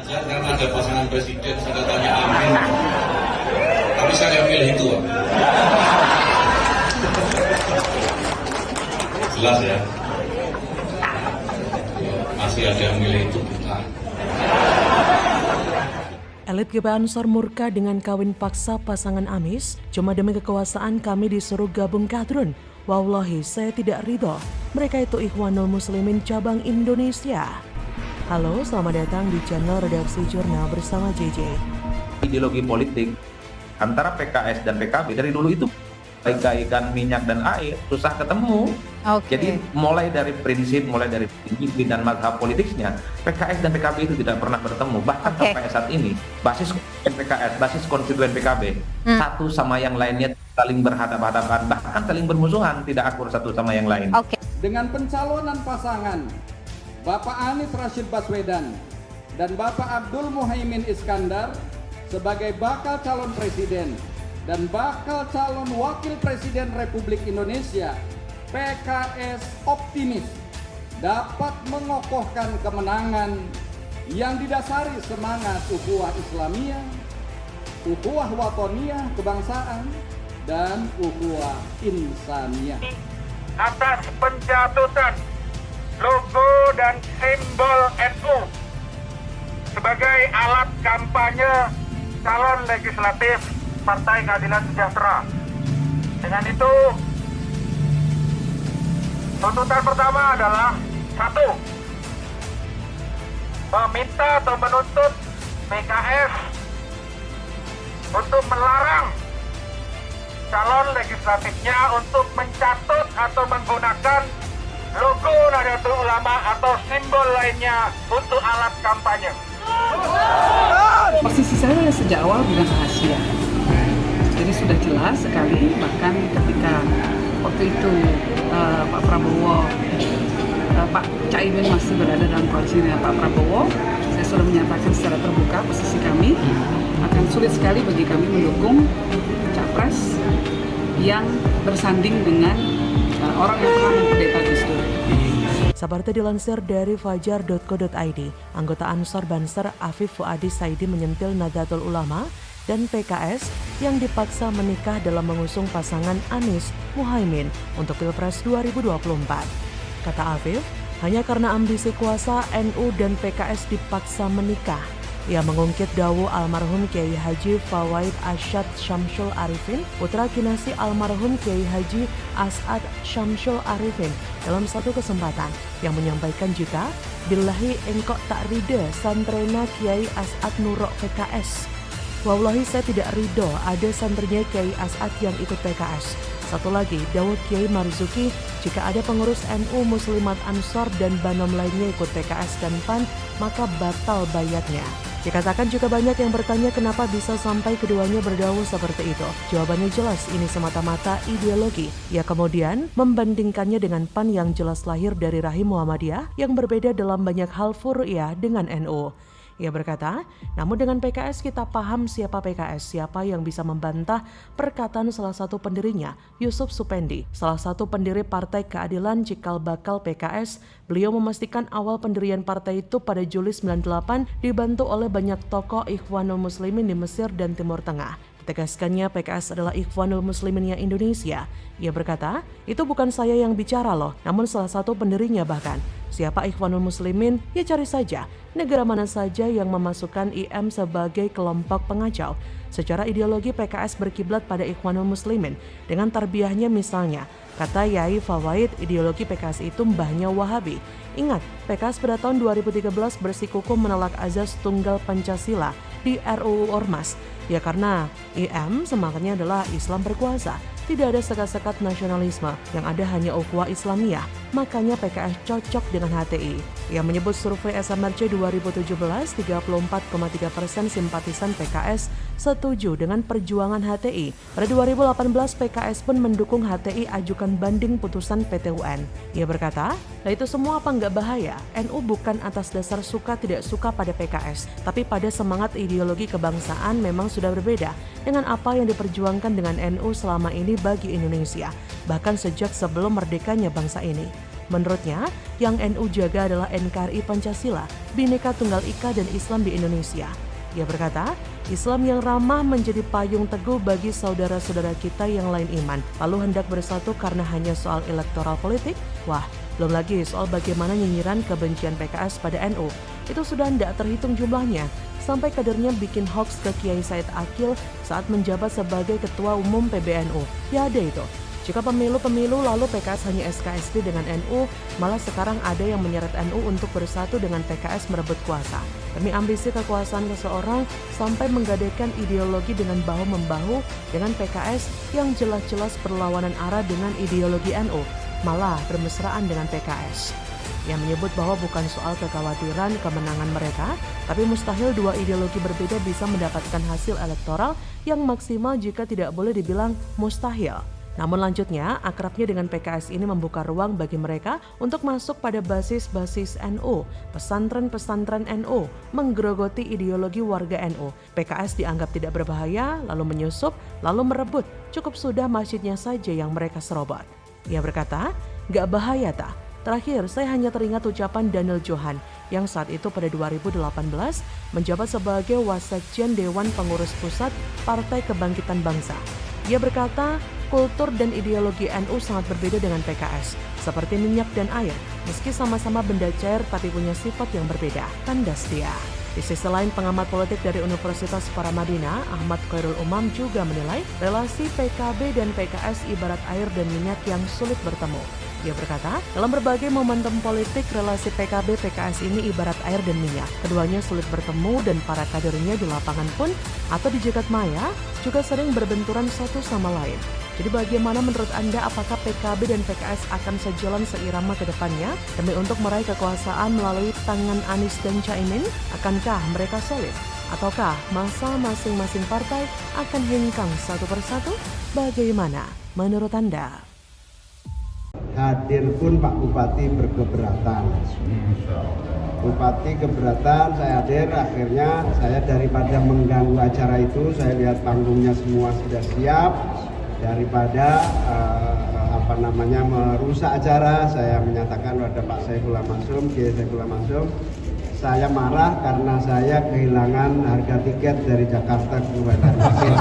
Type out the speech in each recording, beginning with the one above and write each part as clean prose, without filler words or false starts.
Karena ada pasangan presiden, saya tanya amin. Tapi saya nggak milih itu, Pak. Jelas ya. Masih ada yang milih itu bukan. Elit GP Ansor murka dengan kawin paksa pasangan Amis. Cuma demi kekuasaan kami disuruh gabung kadrun. Wallahi saya tidak ridho. Mereka itu Ikhwanul Muslimin cabang Indonesia. Halo, selamat datang di channel Redaksi Jurnal bersama JJ. Ideologi politik antara PKS dan PKB dari dulu itu bagaikan minyak dan air, susah ketemu. Jadi mulai dari prinsip, mulai dari ideologi dan mazhab politiknya, PKS dan PKB itu tidak pernah bertemu. Bahkan sampai saat ini, basis PKS, basis konstituen PKB, satu sama yang lainnya saling berhadapan-hadapan, bahkan saling bermusuhan, tidak akur satu sama yang lain. Dengan pencalonan pasangan Bapak Anies Rashid Baswedan dan Bapak Abdul Muhaimin Iskandar sebagai bakal calon presiden dan bakal calon wakil presiden Republik Indonesia, PKS optimis dapat mengokohkan kemenangan yang didasari semangat ukhuwah Islamiyah, ukhuwah watoniyah kebangsaan, dan ukhuwah insaniyah. Atas pencatutan logo dan simbol NU sebagai alat kampanye calon legislatif Partai Keadilan Sejahtera. Dengan itu, tuntutan pertama adalah 1. Meminta atau menuntut PKS untuk melarang calon legislatifnya untuk mencatut atau menggunakan logo Nahdlatul Ulama atau simbol lainnya untuk alat kampanye. Posisi saya sejak awal bukan rahasia. Jadi sudah jelas sekali, bahkan ketika waktu itu Pak Prabowo, Pak Caimin masih berada dalam koalisi dengan Pak Prabowo, saya sudah menyatakan secara terbuka posisi kami akan sulit sekali bagi kami mendukung capres yang bersanding dengan orang yang pernah mengkudeta Gus Dur. Sabarta dilansir dari fajar.co.id, anggota Ansor Banser Afif Fuadi Saidi menyentil Nahdlatul Ulama dan PKS yang dipaksa menikah dalam mengusung pasangan Anies Muhaimin untuk Pilpres 2024. Kata Afif, hanya karena ambisi kuasa NU dan PKS dipaksa menikah. Ia mengungkit dawuh almarhum Kiai Haji Fawaid Asyad Syamsul Arifin, putra kinasi almarhum Kiai Haji As'ad Syamsul Arifin dalam satu kesempatan yang menyampaikan jika billahi engkok tak rida santrena Kiai As'ad nurok PKS. Wallahi saya tidak ridho ada santrinya Kiai As'ad yang ikut PKS. Satu lagi, dawuh Kiai Marzuki, jika ada pengurus NU Muslimat Ansor dan Banom lainnya ikut PKS dan PAN, maka batal bayatnya. Dikatakan juga banyak yang bertanya kenapa bisa sampai keduanya berdawuh seperti itu. Jawabannya jelas, ini semata-mata ideologi. Ia kemudian membandingkannya dengan PAN yang jelas lahir dari rahim Muhammadiyah yang berbeda dalam banyak hal furu'iyah dengan NU. Ia berkata, namun dengan PKS kita paham siapa PKS, siapa yang bisa membantah perkataan salah satu pendirinya, Yusuf Supendi, salah satu pendiri Partai Keadilan Cikal Bakal PKS. Beliau memastikan awal pendirian partai itu pada Juli 98 dibantu oleh banyak tokoh Ikhwanul Muslimin di Mesir dan Timur Tengah. Ditegaskannya PKS adalah Ikhwanul Musliminnya Indonesia. Ia berkata, itu bukan saya yang bicara loh, namun salah satu pendirinya bahkan. Siapa Ikhwanul Muslimin? Ya cari saja. Negara mana saja yang memasukkan IM sebagai kelompok pengacau. Secara ideologi PKS berkiblat pada Ikhwanul Muslimin. Dengan tarbiyahnya misalnya, kata Yai Fawaid, ideologi PKS itu mbahnya Wahabi. Ingat, PKS pada tahun 2013 bersikukuh menolak azas tunggal Pancasila di RUU Ormas. Ya karena IM semangatnya adalah Islam berkuasa. Tidak ada sekat-sekat nasionalisme, yang ada hanya ukhuwah Islamiyah. Makanya PKS cocok dengan HTI. Ia menyebut survei SMRC 2017, 34,3% simpatisan PKS setuju dengan perjuangan HTI. Pada 2018 PKS pun mendukung HTI ajukan banding putusan PT UN. Ia berkata, nah itu semua apa nggak bahaya? NU bukan atas dasar suka tidak suka pada PKS, tapi pada semangat ideologi kebangsaan memang sudah berbeda dengan apa yang diperjuangkan dengan NU selama ini bagi Indonesia, bahkan sejak sebelum merdekanya bangsa ini. Menurutnya, yang NU jaga adalah NKRI Pancasila, Bhinneka Tunggal Ika dan Islam di Indonesia. Ia berkata, Islam yang ramah menjadi payung teguh bagi saudara-saudara kita yang lain iman, lalu hendak bersatu karena hanya soal elektoral politik? Wah, belum lagi soal bagaimana nyinyiran kebencian PKS pada NU. Itu sudah tidak terhitung jumlahnya, sampai kadernya bikin hoax ke Kiai Said Akil saat menjabat sebagai Ketua Umum PBNU. Ya ada itu. Jika pemilu lalu PKS hanya SKSD dengan NU, malah sekarang ada yang menyeret NU untuk bersatu dengan PKS merebut kuasa. Demi ambisi kekuasaan seseorang sampai menggadaikan ideologi dengan bahu-membahu dengan PKS yang jelas-jelas berlawanan arah dengan ideologi NU, malah bermesraan dengan PKS. Yang menyebut bahwa bukan soal kekhawatiran kemenangan mereka, tapi mustahil dua ideologi berbeda bisa mendapatkan hasil elektoral yang maksimal jika tidak boleh dibilang mustahil. Namun lanjutnya, akrabnya dengan PKS ini membuka ruang bagi mereka untuk masuk pada basis-basis NU, pesantren-pesantren NU, menggerogoti ideologi warga NU. PKS dianggap tidak berbahaya, lalu menyusup, lalu merebut. Cukup sudah masjidnya saja yang mereka serobot. Ia berkata, gak bahaya tak? Terakhir, saya hanya teringat ucapan Daniel Johan yang saat itu pada 2018 menjabat sebagai Wasekjen Dewan Pengurus Pusat Partai Kebangkitan Bangsa. Ia berkata, kultur dan ideologi NU sangat berbeda dengan PKS, seperti minyak dan air, meski sama-sama benda cair tapi punya sifat yang berbeda, tandas dia. Di sisi lain, pengamat politik dari Universitas Paramadina, Ahmad Khairul Umam juga menilai relasi PKB dan PKS ibarat air dan minyak yang sulit bertemu. Ia berkata, dalam berbagai momentum politik, relasi PKB-PKS ini ibarat air dan minyak. Keduanya sulit bertemu dan para kadernya di lapangan pun atau di jagat maya juga sering berbenturan satu sama lain. Jadi bagaimana menurut Anda, apakah PKB dan PKS akan sejalan seirama ke depannya demi untuk meraih kekuasaan melalui tangan Anies dan Caimin? Akankah mereka solid? Ataukah masa masing-masing partai akan hengkang satu persatu? Bagaimana menurut Anda? Hadir pun Pak Bupati berkeberatan. Bupati keberatan, saya hadir, akhirnya saya daripada mengganggu acara itu, saya lihat panggungnya semua sudah siap. Daripada merusak acara, saya menyatakan pada Pak Saifullah Masyum, Kiai Saifullah Masyum, saya marah karena saya kehilangan harga tiket dari Jakarta ke Banjarmasin.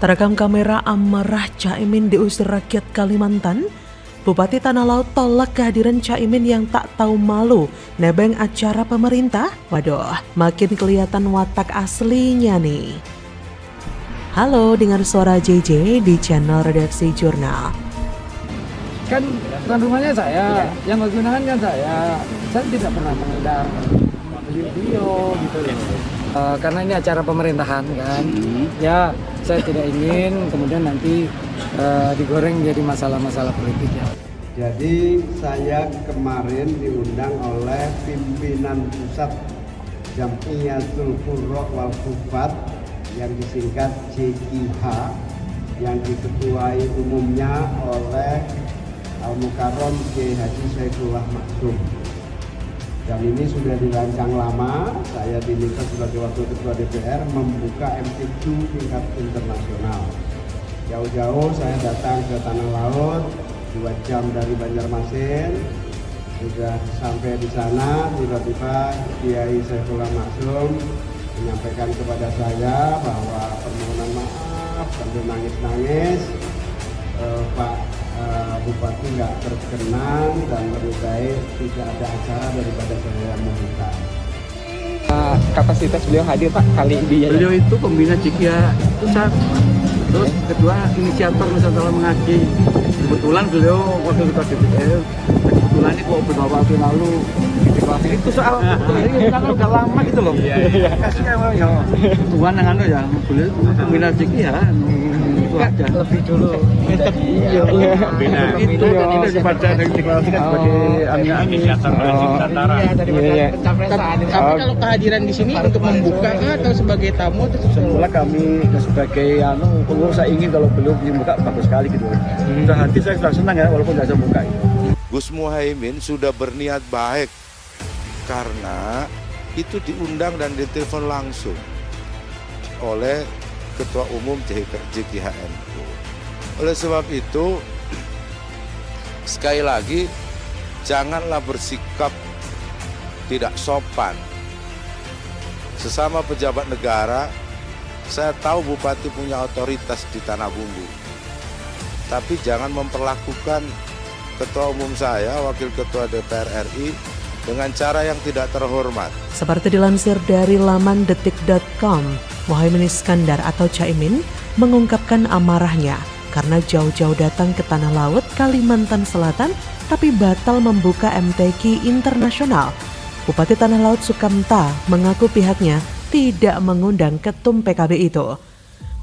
Terekam kamera amarah Caimin diusir rakyat Kalimantan. Bupati Tanah Laut tolak kehadiran Caimin yang tak tahu malu nebeng acara pemerintah. Waduh, makin kelihatan watak aslinya nih. Halo, dengar suara JJ di channel Redaksi Jurnal. Kan tuan rumahnya saya, yang menggunakan kan saya tidak pernah mengundang video gitu loh. Karena ini acara pemerintahan kan, ya saya tidak ingin kemudian nanti digoreng jadi masalah-masalah politik ya. Jadi saya kemarin diundang oleh pimpinan pusat Jamiyatul Qurra wal Hufat yang disingkat JQH, yang diketuai umumnya oleh Al-Mukarram Kiai Haji Saifullah Masyum. Dan ini sudah dirancang lama, saya diminta sebagai Wakil Ketua DPR membuka MTQ tingkat internasional. Jauh-jauh saya datang ke Tanah Laut, 2 jam dari Banjarmasin, sudah sampai di sana, tiba-tiba Kiai Saifullah Masyum menyampaikan kepada saya bahwa permohonan maaf sambil nangis-nangis, Pak Bupati nggak berkenan dan lebih baik tidak ada acara daripada saya yang membuka. Kapasitas beliau hadir Pak kali ini. Beliau itu pembina JQH pusat, terus kedua inisiator Nusantara Mengaji. Kebetulan beliau wakil ketua DPR. Kebetulan ini kok beberapa waktu lalu itu soal ini kan udah lama gitu loh. Kasih ya Tuhan yang ya beliau pembina JQH itu aja. Lebih dulu. Itu daripada deklarasikan sebagai inisiator Nusantara. Tapi kalau kehadiran di sini untuk membuka atau sebagai tamu atau semula kami sebagai pengurus saya ingin kalau belum dibuka bagus sekali gitu. Sudah hati saya sudah senang ya walaupun tidak bisa buka. Gus Muhaimin sudah berniat baik karena itu diundang dan ditelepon langsung oleh Ketua Umum JQH NU. Oleh sebab itu sekali lagi janganlah bersikap tidak sopan. Sesama pejabat negara, saya tahu bupati punya otoritas di Tanah Bumbu. Tapi jangan memperlakukan ketua umum saya, wakil ketua DPR RI, dengan cara yang tidak terhormat. Seperti dilansir dari laman detik.com, Muhaimin Iskandar atau Caimin mengungkapkan amarahnya karena jauh-jauh datang ke Tanah Laut, Kalimantan Selatan, tapi batal membuka MTQ internasional. Bupati Tanah Laut Sukamta mengaku pihaknya tidak mengundang ketum PKB itu.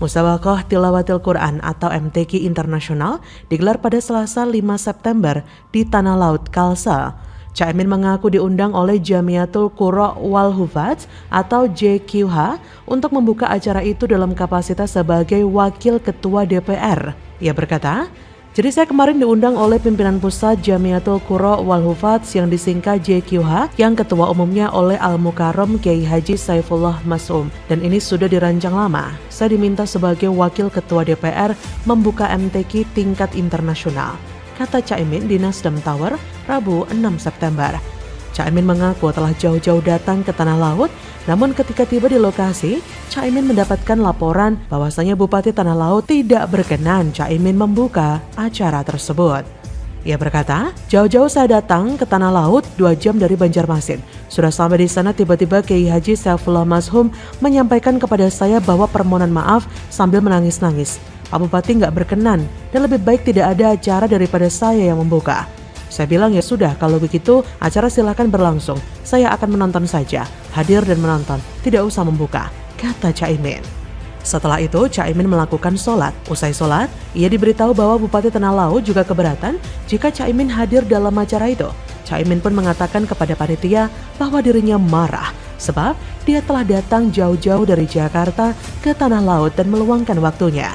Musyawarah Tilawatil Quran atau MTQ internasional digelar pada Selasa 5 September di Tanah Laut, Kalsel. Caimin mengaku diundang oleh Jamiatul Qurra wal Hufadz atau JQH untuk membuka acara itu dalam kapasitas sebagai wakil ketua DPR. Ia berkata, "Jadi saya kemarin diundang oleh pimpinan pusat Jamiatul Qurra wal Hufadz yang disingkat JQH yang ketua umumnya oleh Al-Mukarram Kiai Haji Saifullah Mas'um, dan ini sudah dirancang lama. Saya diminta sebagai wakil ketua DPR membuka MTQ tingkat internasional," kata Caimin di Nasdem Tower Rabu 6 September. Caimin mengaku telah jauh-jauh datang ke Tanah Laut, namun ketika tiba di lokasi, Caimin mendapatkan laporan bahwasanya Bupati Tanah Laut tidak berkenan Caimin membuka acara tersebut. Ia berkata, "Jauh-jauh saya datang ke Tanah Laut 2 jam dari Banjarmasin. Sudah sampai di sana tiba-tiba Kiai Haji Saifullah Mas'um menyampaikan kepada saya bahwa permohonan maaf sambil menangis-nangis. Pak Bupati nggak berkenan dan lebih baik tidak ada acara daripada saya yang membuka. Saya bilang ya sudah, kalau begitu acara silakan berlangsung. Saya akan menonton saja, hadir dan menonton, tidak usah membuka," kata Caimin. Setelah itu Caimin melakukan sholat. Usai sholat, ia diberitahu bahwa Bupati Tanah Laut juga keberatan jika Caimin hadir dalam acara itu. Caimin pun mengatakan kepada panitia bahwa dirinya marah sebab dia telah datang jauh-jauh dari Jakarta ke Tanah Laut dan meluangkan waktunya.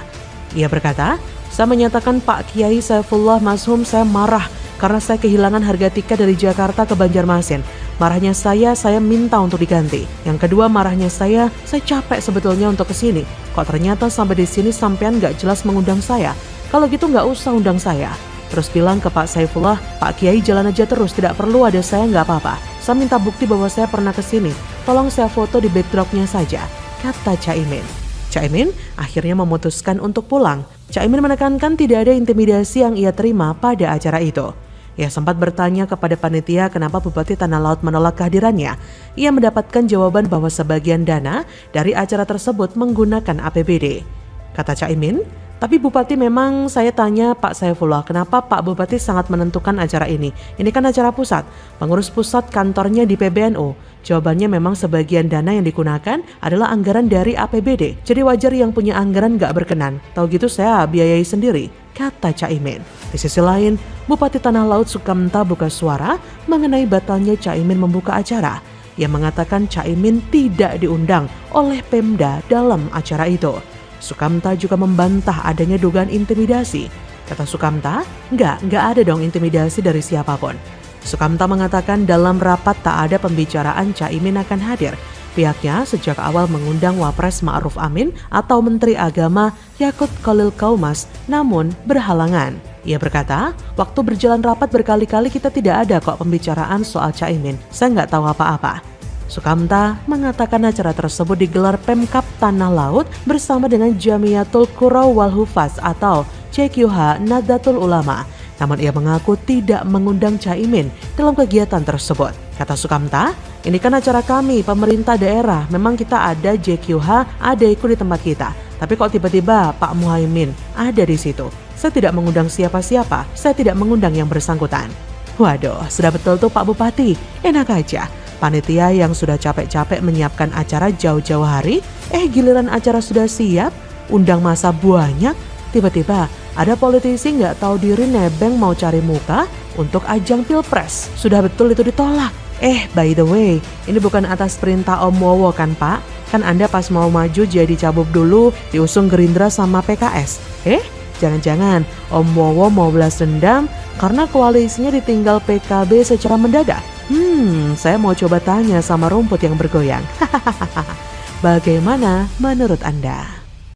Ia berkata, "Saya menyatakan Pak Kiai Saifullah Mas'um saya marah karena saya kehilangan harga tiket dari Jakarta ke Banjarmasin. Marahnya saya minta untuk diganti. Yang kedua marahnya saya capek sebetulnya untuk kesini. Kok ternyata sampai di sini sampean gak jelas mengundang saya. Kalau gitu gak usah undang saya." Terus bilang ke Pak Saifullah, "Pak Kiai jalan aja terus, tidak perlu ada saya gak apa-apa. Saya minta bukti bahwa saya pernah kesini. Tolong saya foto di backdropnya saja," kata Caimin. Caimin akhirnya memutuskan untuk pulang. Caimin menekankan tidak ada intimidasi yang ia terima pada acara itu. Ia sempat bertanya kepada panitia kenapa Bupati Tanah Laut menolak kehadirannya. Ia mendapatkan jawaban bahwa sebagian dana dari acara tersebut menggunakan APBD. Kata Caimin, "Tapi Bupati memang saya tanya Pak Saifullah kenapa Pak Bupati sangat menentukan acara ini. Ini kan acara pusat, pengurus pusat kantornya di PBNU. Jawabannya memang sebagian dana yang digunakan adalah anggaran dari APBD. Jadi wajar yang punya anggaran gak berkenan. Tahu gitu saya biayai sendiri," kata Caimin. Di sisi lain, Bupati Tanah Laut Sukamta buka suara mengenai batalnya Caimin membuka acara. Ia mengatakan Caimin tidak diundang oleh Pemda dalam acara itu. Sukamta juga membantah adanya dugaan intimidasi. Kata Sukamta, enggak ada dong intimidasi dari siapapun. Sukamta mengatakan dalam rapat tak ada pembicaraan Caimin akan hadir. Pihaknya sejak awal mengundang Wapres Ma'ruf Amin atau Menteri Agama Yakut Khalil Qaumas, namun berhalangan. Ia berkata, "Waktu berjalan rapat berkali-kali kita tidak ada kok pembicaraan soal Caimin. Saya nggak tahu apa-apa." Sukamta mengatakan acara tersebut digelar Pemkab Tanah Laut bersama dengan Jamiatul Qurra wal Hufadz atau JQH Nahdlatul Ulama. Namun ia mengaku tidak mengundang Caimin dalam kegiatan tersebut. Kata Sukamta, "Ini kan acara kami, pemerintah daerah. Memang kita ada JQH, ada ikut di tempat kita. Tapi kok tiba-tiba Pak Muhaimin ada di situ? Saya tidak mengundang siapa-siapa, saya tidak mengundang yang bersangkutan." Waduh, sudah betul tuh Pak Bupati, enak aja. Panitia yang sudah capek-capek menyiapkan acara jauh-jauh hari, giliran acara sudah siap, undang masa banyak, tiba-tiba ada politisi nggak tahu diri nebeng mau cari muka untuk ajang pilpres. Sudah betul itu ditolak. By the way, ini bukan atas perintah Om Wowo kan Pak? Kan Anda pas mau maju jadi cabub dulu diusung Gerindra sama PKS. Jangan-jangan Om Wowo mau balas dendam karena koalisinya ditinggal PKB secara mendadak. Saya mau coba tanya sama rumput yang bergoyang. Bagaimana menurut Anda?